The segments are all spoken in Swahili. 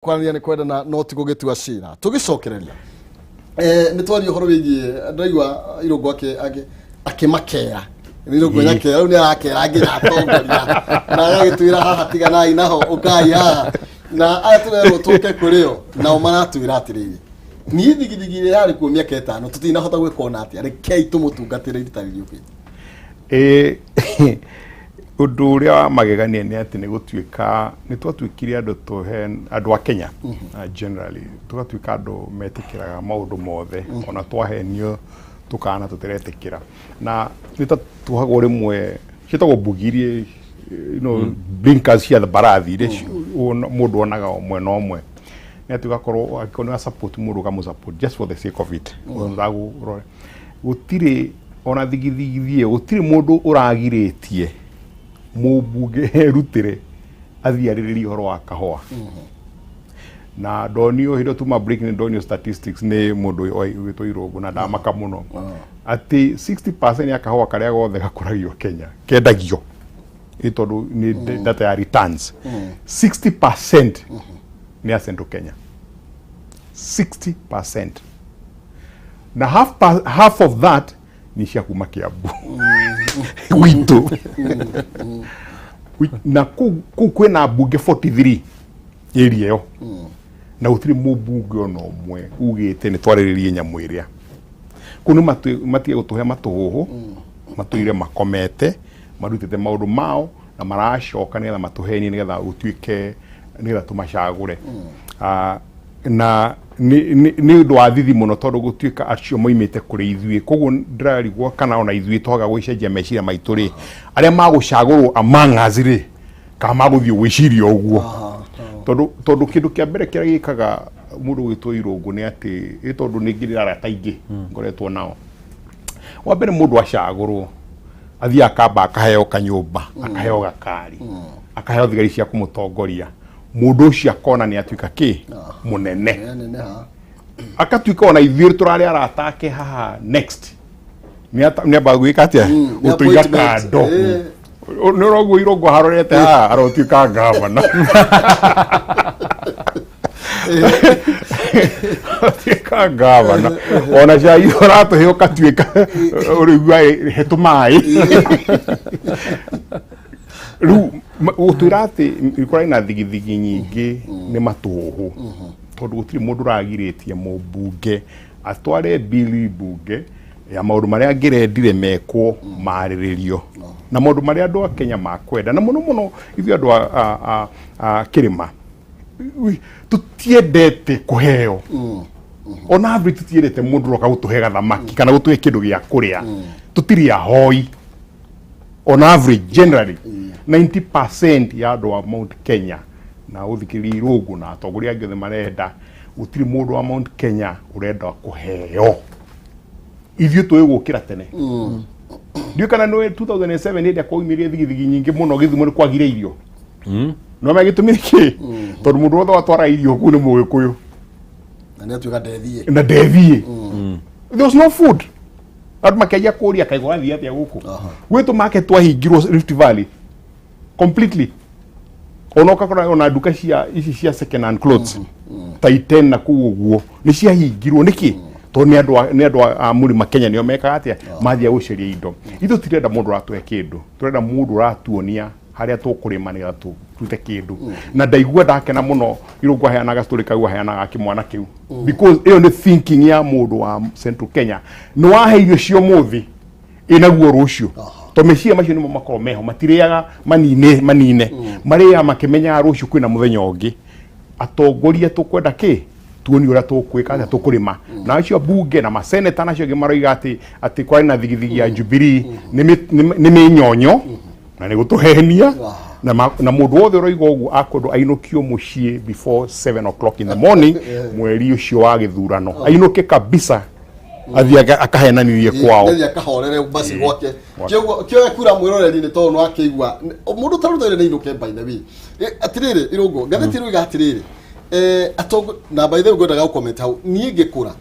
Kwaria ni kwenda na no tigo gitua cira tugicokereria ni twari uhoro wigie ndaigua Irungu akimakera Irungu nyakera riu ni arakera nginya atongoria na agagitwira haha tiganai naho ukai haha na aya turero tuke kurio na umaratwira atiriri ni thigithigi yari ku miaka 5 tutinahota gwikona atia rekei tumutungatire ritari Undu uria wa magegania ni ati ni gutwika ni twatwikire andu andu a Kenya generally tugatwika andu metikiraga maundu mothe ona twahenio tukana tutiretikira na nita tuhagwo rimwe kitagwo bugirie blinkers cia barathi ri mundu onaga mwena omwe ni ati gakorwo akona support mundu ga support just for the sake of it ndagu gutire ona thigithigithie gutire mundu uragiritie mubuge rutire athiariririe horo wa kahwa na donio hido tuma breaking donio statistics ne mundu wito Irungu na ndamaka muno ati 60% ya kahwa karia gothe gakuragio Kenya kendagio itondu ni data ya returns 60% ni asento Kenya 60% na half of that ni cia kuma Kiambu witu na ku kwena bunge 43 area yo na utiri mubunge ono mwe ugite ni twariririe nyamu iria kunu matie gutuhe matuhuhu matuire makomete marutite maundu mao na maracoka nigetha matuheni nigetha utwike nigetha tumacagure na ni undu wa thithi muno tondu gutwika acio moimite kuri ithui koguo ndirarigwo kana ona ithui twaga gwicenjia meciria maitu ri aria magucagurwo amang'aziri ka maguthio gwiciria uguo tondu kindu kia mbere kiria gikaga mundu gwitwo Irungu ni ati tondu ni ngirira taingi ngoretwo nao wa mbere mundu acagurwo athia akamba akaheo kanyumba akaheo gakari akaheo thigari cia kumutongoria mundu ucio akona ni atwika ki munene akatwika ona ithuĩ turari aratake haha next ni abagwika atia utuiga kando ni rogo Irungu harorete haha arotwika gavana atwika gavana ona jai oratuhe ukatwika urigwa hetumai ru uturate ikora ina thigithigi nyingi ni matuhu tondu gutiri mundu ragiritie mubunge atware bili bunge ya maundu maria ngirendire mekwo mariririo na maundu maria andu a Kenya makwenda na muno ithu andu a kirima tutiendete kuheo ona average tutiendete mundu roka gutuhega thamaki kana gutuhe kindu gia kuria tutiri ahoi on average generally 90% ya andu a Mount Kenya na uthikiri Irungu na atongoria angĩ marenda utiri mundu wa Mount Kenya urenda kuheo ithuĩ twĩgũkĩra tene ndio kana no 2007 ndio kwaumirie thigithigi nyingi muno Githumo ni kwagire irio no magitumire ki tondu mundu wothe watwara irio ku ni Mũgĩkũyũ na tuga ndethie there was no food atu makiaja kuria kaigwa thia atia guku gwitu market twahingirwo Rift Valley completely onoka kora ona duka cia ici cia second hand clothes Titan na kuguo ni cia hingirwo niki to ni andu a Murima Kenya nio meka atia mathia guceria indo ithu tirenda mundu ratuhe kindu turenda mundu ratuonia haria tukurima ni atu tute kindu na ndaigua ndakena muno Irungu aheanaga story kau aheanaga kimwana kiu because iyo ni thinking ya mundu wa Central Kenya no waheirio cio muthi inaguo rucio to meciria macio nimo makoro meho matiriaga manine maria makimenya rucio kwina muthenya ungi atongoria tukwenda ki tuoni ura tukwika ati tukurima na acio bunge na maseneta nacio gimaroiga ati kwari na thigithigi ya Jubilee ni minyonyo na ni gutuhenia na mundu wothe roiga uguo akondo ainukio mucie before 7 o'clock in the morning mweri ucio wa githurano ainuke kabisa athia akahenanirie kwao athia akahorere basi gwake kio kura mwiroreri ni to no akigwa mundu tarutere ni inuke by the way atiriri Irungu ngatheti ruiga atiriri atongo na by the way ngodaga comment hau nie ngikura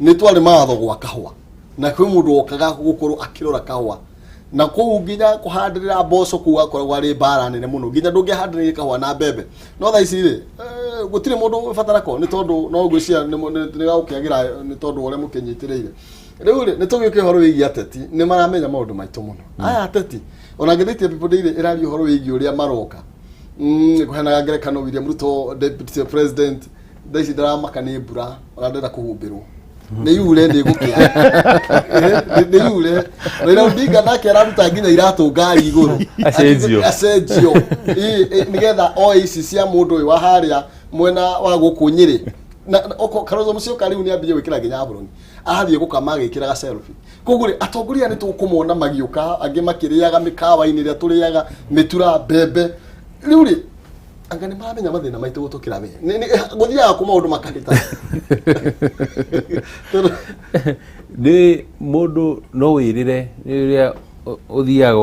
ni twari matho gwa kahwa na kwi mundu okaga gukuru akirora kahwa na ku nginya kuhandirira mboco ku akora wari bara nene muno nginya ndungihandirira kahwa na mbembe no tha ici ri gutire mundu fatara ko ni tondu no gwiciria ni gaukiagira ni tondu ore mukenyitireire riu ni tugike horo wigi ateti ni maramenya maundu maitu muno aya ateti ona ngethetie people daily irario horo wigi uria maroka kuhenaga ngerekano William Ruto deputy president ndaici ndaramaka ni mbura ona ndenda kuhumbirwo ni yure ndi gukia ni yure Raila Odinga nake araruta nginya iratu ngari iguru acenjio nigetha oici cia mundu wa haria mwena wa gukunyiri na Kalonzo Musyoka riu ni ambie gwikira nginya buroni ahathie gukama agikiraga selfie koguo atongoria ni tukumona magiuka angi makiriaga mikawa-ini ria turiaga mitura bebe riu ri anga ni maramenya mathina maitu gutukira we guthiaga ku maundu makahita ni mundu no wirire riria uthiaga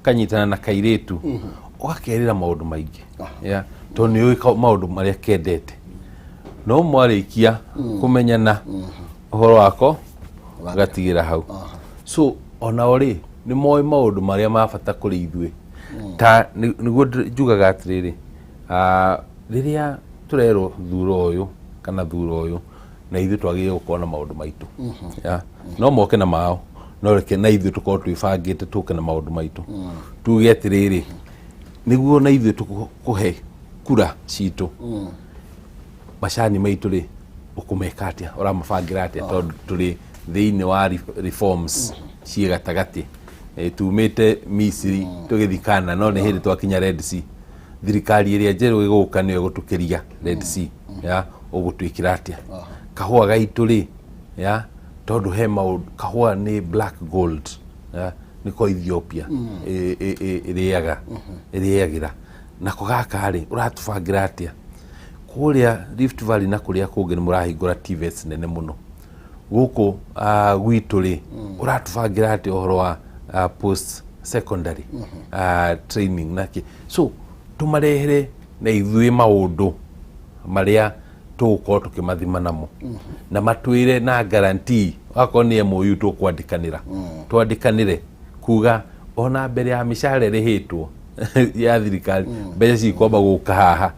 kanyitana na kairitu ugakerira maundu maingi ya to ni uika maundu maria kendete no mwarikia kumenyana uhoro wako gatigira hau so ona ori ni moi maundu maria mabata kuri ithwe ta niguo njugaga atiriri riria turero thuro uyu kana thuro uyu na ithu twagire gukona maundu maitu ya no moke na mao no reke na ithu tukorwo twibangite tuke na maundu maitu tuge atiriri niguo na ithu tukuhe kura citu macani maitu ri ukumeka atia uramabangira atia tondu turi thiini wa reforms cie gatagati tumite Misiri tugithikana no ni hindi twakinya Red Sea thirikari iria njeru iguka niyo gutukiria Red Sea ya ugutwikira atia kahua gaitu ri ya tondu he maundu kahua ni black gold ya niko Ethiopia iriagira na kugaka ri uratubangira atia kuria Rift Valley na kuria kungi ni murahingura TVETs nene muno guku gwitu ri uratubangira atia uhoro wa post secondary training naki so tumarehere na ithui maundu maria tugukorwo tukimathima namo na matwire na guarantee wako ni MOU tukwandikanira twandikanire kuga ona mbere ya mishahara rihitwo ya thirikari mbeca cikomba guka haha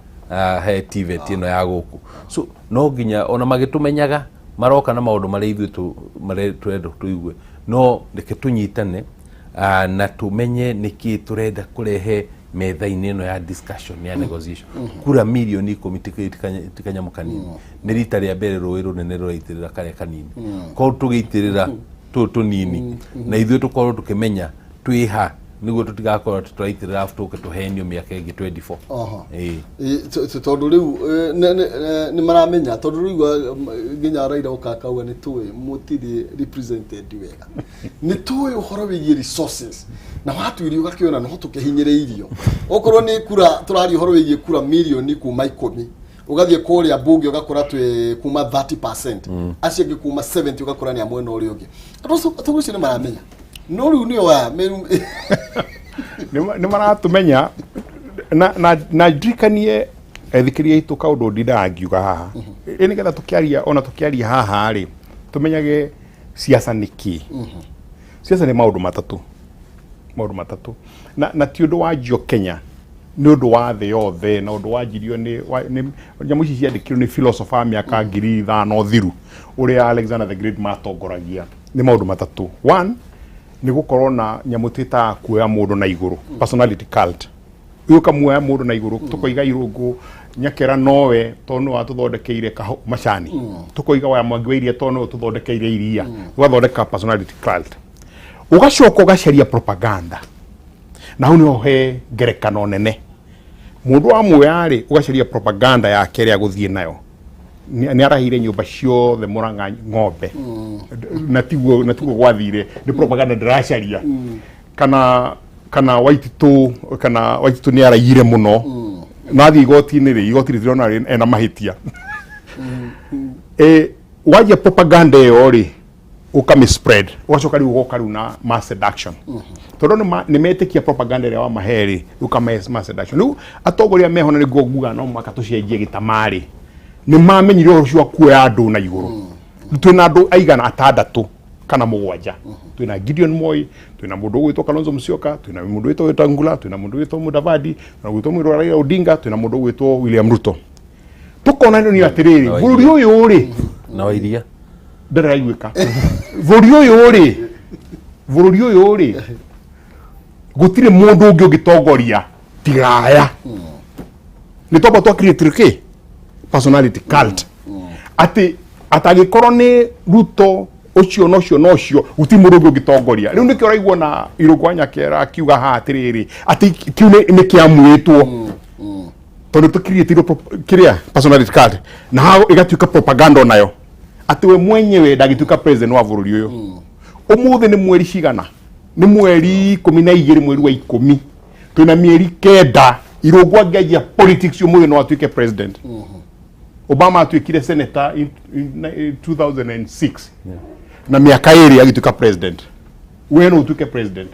he TVET ino ya guku so no nginya ona magitumenyaga maroka na maundu maria ithui turenda tuigue no reke tunyitane na tumenye niki turenda kurehe metha-ini ino ya discussion ya negotiation kura milioni 10 tikanya kanini ni rita ria mbere rũĩ rũnene rũraitirira karia kanini ko tugiitirira tunini na ithuĩ tukorwo tukimenya twiha niguo tutigakorwo turaitirira afu tuke tuhenio miaka ingi 24 tondu riu ni maramenya tondu riu nginya Raila ukakauga ni tuwe mutiri represented wega ni tuwe uhoro wigie resources na watu ili ugakiona no tukihinyireirio okorwo ni kura turari uhoro wigie kura milioni kuma 10 ugathie kuria bunge ugakora twe kuma 30% acio ngi kuma 70 ugakora ni amwe no uri ungi tugucio ni maramenya no riu ni wa ni maratumenya na ndikanie ethikiria itu kaundu ndirangiuga haha ini getha tukiaria haha ri tumenyage siasa niki siasa ni maundu matatu na ti undu wa jio Kenya ni undu wa the yothe na undu wajirio ni nyamu ici ciandikirwo ni philosopher miaka 5,000 thiru uria Alexander the Great matongoragia ni maundu matatu one ni gukorwo na nyamu tita kuoya mundu na iguru personality cult uyu kamuoya mundu na iguru tukoiga irungu nyakera nowe tonu watuthondekeire macani tukoiga wa mwangi wairia tonu tuthondekeire iria ugathondeka personality cult ugacoka ugacaria propaganda na hau niho he ngerekano nene mundu wa muoya ri ugacaria propaganda ya keria guthie nayo ni arahire nyumba ciothe Murang'a ng'ombe na tiguo gwathire ni propaganda ndiracaria kana Waititu ni araire muno nathi igoti-ini ri rirona ena mahitia wajia propaganda yo ri ukami spread ugacoka riu ugoka riu na mass seduction tondu ni metikia propaganda ria wa maheri ukama mass seduction riu atongoria mehona niguo nguga no mwaka tucenjie gitamari ni mamenyire ucio kuoya andu na iguru twina andu aigana atandatu kana mugwanja twina Gideon Moi twina mundu gwitwo Kalonzo Musyoka twina mundu gwitwo Wetangula twina mundu gwitwo Mudavadi twina gwitwo Raila Odinga twina mundu gwitwo William Ruto tukona ni atiriri bururi uyu ri na wairia ndiraiguika bururi uyu ri gutire mundu ungi ugitongoria tigaya ni toba to create ke personality cult ati atagikorwo ni Ruto ucio nocio uti mundu ungi ugitongoria riu nikio raigwo na Irungu Nyakera akiuga ha atiriri ati kiu ni kiamwitwo tondu tu create kiria personality cult na hao igatuika propaganda nayo ati we mwenyewe ndagituika president wa bururi uyu umuthi ni mweri cigana ni mweri 12 mweri wa 10 twina mieri 9 Irungu angeanjia politics umuthi no atuike president Obama atuikire senator in 2006 na miaka 2 agituika president we no utuike president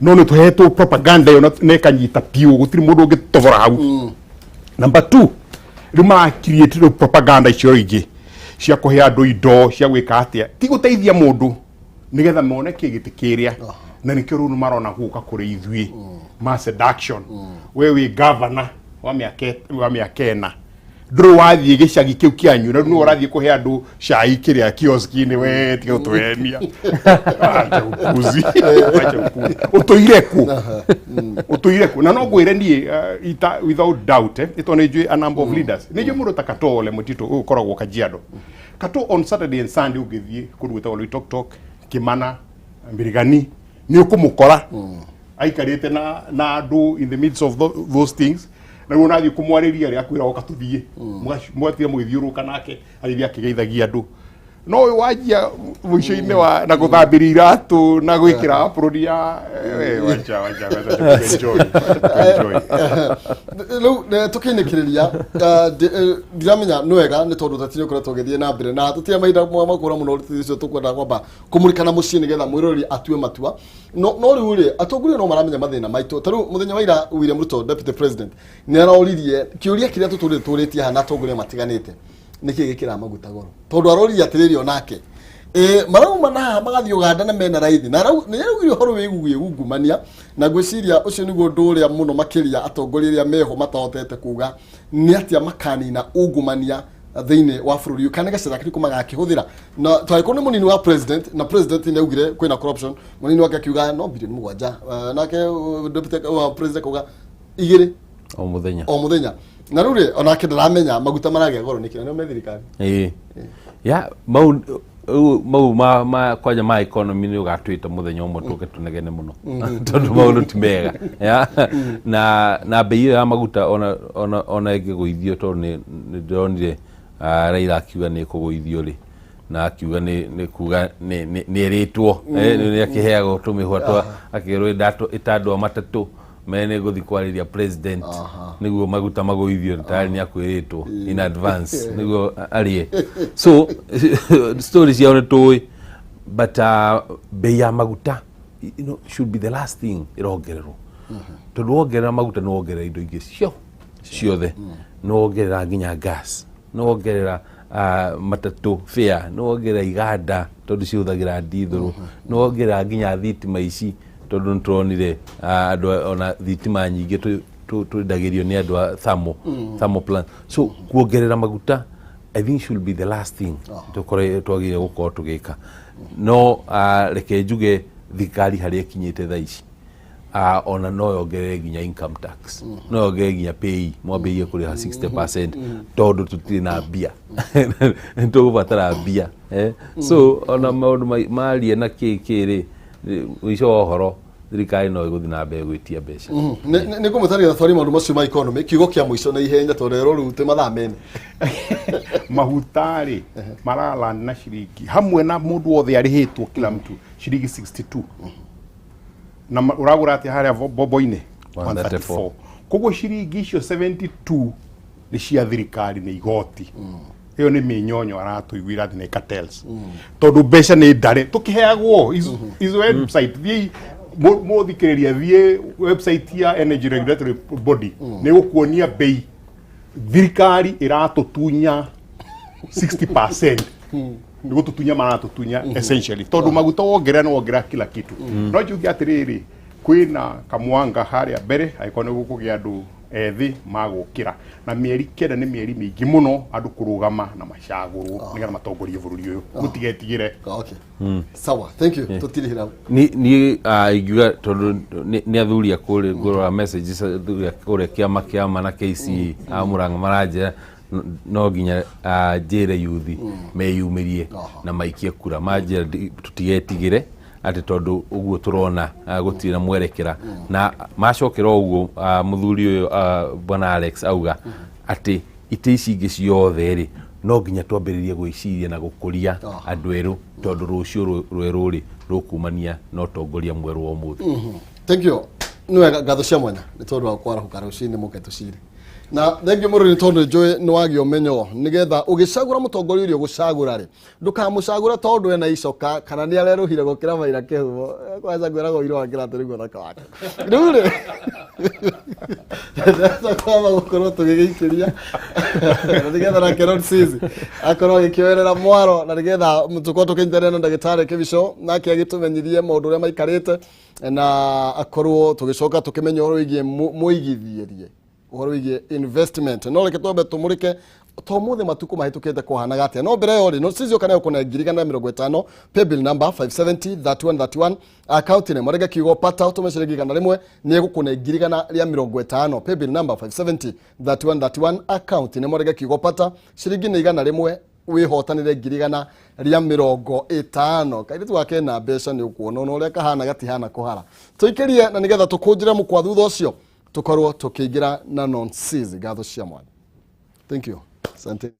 no no tuheto propaganda yo nekanyita piu gutiri mundu ungitovora hau number 2 rima create propaganda icio ingi cia kuhe andu indo cia gwika atia ti guteithia mundu nigetha mone kigitikiria na nikio ru marona guka kuri ithui ma seduction we governor wa miaka nduru wathie gicagi kiu kianyu na nu urathie kuhe andu cai kiria kioski-ini we tiga utwenia uzi utuire ku na no gwire nie without doubt ito ne jwe a number of leaders ne jwe muru takatole mutito ukoragwo Kajiado Kato on Saturday and Sunday ugithie kurugita olo tok Kimana Mbirigani ni ukumukora aikarite na andu in the midst of those things na unathi kumwariria ri akwira okatuthie mwatire mwithiuruka nake arithia akigeithagia andu no wajia muico-ini wa na guthambiria iratu na gwikira aprodia wacha enjoy lu tukinikiriria ndiramenya nwega ni tondu tatire kora togethie na mbere na tutia mahinda makura muno ruticio tukwenda kwamba kumurikana mucii nigetha mwirori atue matua no riu ri atongoria no maramenya mathina maitu taru muthenya wa ira William Ruto deputy president ni aroririe kiuria kiria tuturitie hana atongoria matiganite niki gikira maguta goro tondu arori atiriri onake marauma na magathi Uganda na mena raithi na rau ni rugire horo wigugie ungumania na gwiciria ucio niguo nduria muno makiria atongoria ria meho matahotete kuga ni atia makani na ungumania thiini wa bururi uyu kana gacira kiri kumaga akihuthira na twaiko ni munini wa president na president ni augire kwina corruption munini wake akiuga no bilioni 7 nake deputy president kuga 2 o muthenya na ruri onake ndaramenya maguta marage goro nikira no methirikari ya mau ma kwanja ma economy ni ugatwita muthenya umwe tuke tunegene muno tondu maundu ti mega ya na bei ya maguta ona igiguithio tondu ni ndonire Raila akiuga ni kuguithio ri na akiuga ni kuga ni eritwo ni akiheaga tumihwa twa akirwe itandwa matatu mene guthi kwariria president niguo maguta maguithio tayari ni akwiritwo in advance niguo arie so stories ya onetoi but bei ya maguta should be the last thing irongererwo tondu wongerera maguta no wongerera indo ingi ciothe no wongerera nginya gas no wongerera matatu fare no wongerera iganda tondu ciuthagira ndithuru no wongerera nginya thitima ici tondu nturonire andu ona thitima nyingi twendagirio ni andu a thermal plant so kuongerera maguta I think should be the last thing tukore twagire gukorwo tugika no reke njuge thikari haria kinyite thaici ona no yongerere nginya income tax no yongerere nginya pay mwambie kuriha 60% tondu tutiri na mbia ntugubatara mbia so ona maundu marie na kiri wico horo thirikari no iguthi na mbere gwitia mbeca ni kumutaria thori maundu macio ma economy kiugo kia mwico na ihenya tondu rurute mathamene mahutari marala na shiringi hamwe na mundu wothe arihitwo kila mtu shiringi 62 na uragura ati haria bobo-ini 134 koguo shiringi icio 72 ni cia thirikari ni igoti iyo ni minyonyo aratuiguira athi ni cartels tondu mbeca ni ndare tukiheagwo izo website thii muthikiriria thii website ya Energy Regulatory Body ni gukuonia bei thirikari iratutunya 60% ni gututunya maratutunya essentially tondu maguta wongerera no wongerera kila kitu no jugi atiriri kwina kamwanga haria mbere aikone gukugia andu ethi magukira na mieri kenda ni mieri mingi muno andu kurugama na macaguru nigetha matongorie bururi uyu mutigetigire. Okay. Sawa, thank you. Tutirihira. Ni ingiuga tondu ni athuri akuri ngorwa messages athuri akuri kiama na KC Murang'a maranja no ginya njire yuthi meyumirie na maikie kura manjira tutigetigire ati tondu uguo turona gutire na mwerekera na macokera uguo muthuri uyu bwana Alex auga ati ite ici ingi ciothe ri no ginya twambiririe gwiciria na gukuria andu eru tondu rucio rweru ri rukumania no tongoria mweru wa muthi. Thank you. Nwe gatho cia mwanya ni tondu wa kwara hukara ucini muke tuciri na thank you muri tondu joy ni wagi omenyo nigetha ugicagura mutongoria urio gucagura ri ndukamucagura tondu ena icoka kana ni areruhire gukira maira kehubo kwaza gwira go iro wakira turi gwa thaka ndure ndasa kwa gukoro tugigikiria na nigetha na kero sizi akoro gikioerera mwaro na nigetha mutuko tukinjana na ndagitari kibisho nake agitumenyirie maundu ria maikarite na akorwo tugicoka tukimenya oro igie muigithierie uhoro wigie investment no reke tobe tumurike to muthe matuko mahitukete kuhana gatia no mbere yori no sizio kana kuna ngirigana 50 pay bill number 570 account ne morega kigo pata utumeshirigi kana rimwe ni gukuna ngirigana ria 50 pay bill number 570 account ne morega kigo pata shiringi ne igana rimwe wihotanire ngirigana ria 50 kairitu wake na mbeca ni ukuona no ria kahana gatihana kuhara tuikirie na nigetha tukunjira mukwa thutha ucio tukorwo tukiingira na non-seize gatho cia mwanya. Thank you. Asante.